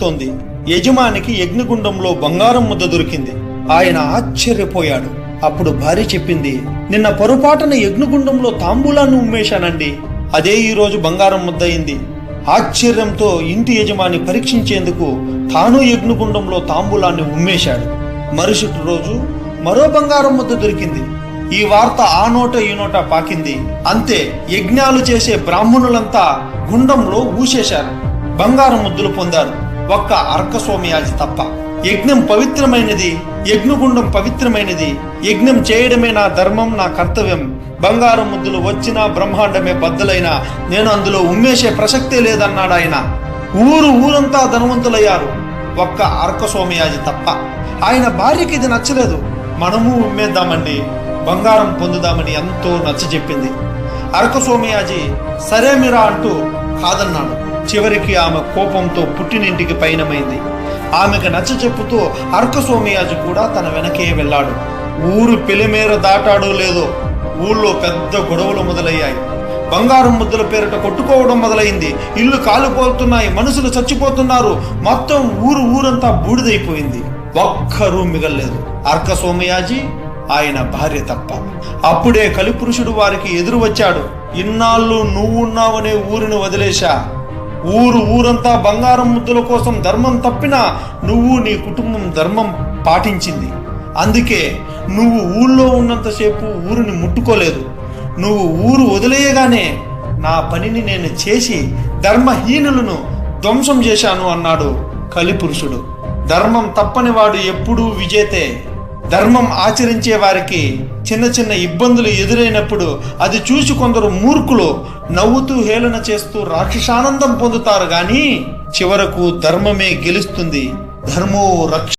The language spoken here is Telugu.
తోంది. యజమానికి యజ్ఞగుండంలో బంగారం ముద్ద దొరికింది. ఆయన ఆశ్చర్యపోయాడు. అప్పుడు భార్య చెప్పింది, నిన్న పొరపాటున యజ్ఞగుండంలో తాంబూలాన్ని ఉమ్మేశానండి, అదే ఈరోజు బంగారం ముద్ద అయింది. ఆశ్చర్యంతో ఇంటి యజమాని పరీక్షించేందుకు తాను యజ్ఞగుండంలో తాంబూలాన్ని ఉమ్మేశాడు. మరుసటి రోజు మరో బంగారం ముద్ద దొరికింది. ఈ వార్త ఆ నోట ఈ నోట పాకింది. అంతే, యజ్ఞాలు చేసే బ్రాహ్మణులంతా గుండంలో ఊసేశారు, బంగారం ముద్దులు పొందారు. ఒక్క అర్కస్వామియాజి తప్ప. యజ్ఞం పవిత్రమైనది, యజ్ఞగుండం పవిత్రమైనది. యజ్ఞం చేయడమే నా ధర్మం, నా కర్తవ్యం. బంగారం ముద్దులు వచ్చినా బ్రహ్మాండమే బద్దలైనా నేను అందులో ఉమ్మేసే ప్రసక్తే లేదన్నాడు ఆయన. ఊరంతా ధనవంతులయ్యారు, ఒక్క అర్కస్వామియాజి తప్ప. ఆయన భార్యకి ఇది నచ్చలేదు. మనము ఉమ్మేద్దామండి, బంగారం పొందుదామని ఎంతో నచ్చజెప్పింది. అర్కస్వామియాజి సరే మీరా అంటూ కాదన్నాడు. చివరికి ఆమె కోపంతో పుట్టినింటికి పయనమైంది. ఆమెకు నచ్చ చెప్పుతూ అర్కస్వామియాజి కూడా తన వెనకే వెళ్ళాడు. ఊరు పెలిమేర దాటాడో లేదో ఊళ్ళో పెద్ద గొడవలు మొదలయ్యాయి. బంగారం ముద్దల పేరిట కొట్టుకోవడం మొదలైంది. ఇల్లు కాలిపోతున్నాయి, మనుషులు చచ్చిపోతున్నారు. మొత్తం ఊరంతా బూడిదైపోయింది. ఒక్కరూ మిగల్లేదు, అర్కస్వామియాజి, ఆయన భార్య తప్ప. అప్పుడే కలిపురుషుడు వారికి ఎదురు వచ్చాడు. ఇన్నాళ్ళు నువ్వున్నావనే ఊరిని వదిలేశా. ఊరంతా బంగారం ముద్దుల కోసం ధర్మం తప్పినా నువ్వు నీ కుటుంబం ధర్మం పాటించింది. అందుకే నువ్వు ఊళ్ళో ఉన్నంతసేపు ఊరిని ముట్టుకోలేదు. నువ్వు ఊరు వదిలేయగానే నా పనిని నేను చేసి ధర్మహీనులను ధ్వంసం చేశాను అన్నాడు కలిపురుషుడు. ధర్మం తప్పని వాడు ఎప్పుడూ విజేతే. ధర్మం ఆచరించే వారికి చిన్న ఇబ్బందులు ఎదురైనప్పుడు అది చూసి కొందరు మూర్ఖులు నవ్వుతూ హేళన చేస్తూ రాక్షసానందం పొందుతారు. గాని చివరకు ధర్మమే గెలుస్తుంది. ధర్మో రక్ష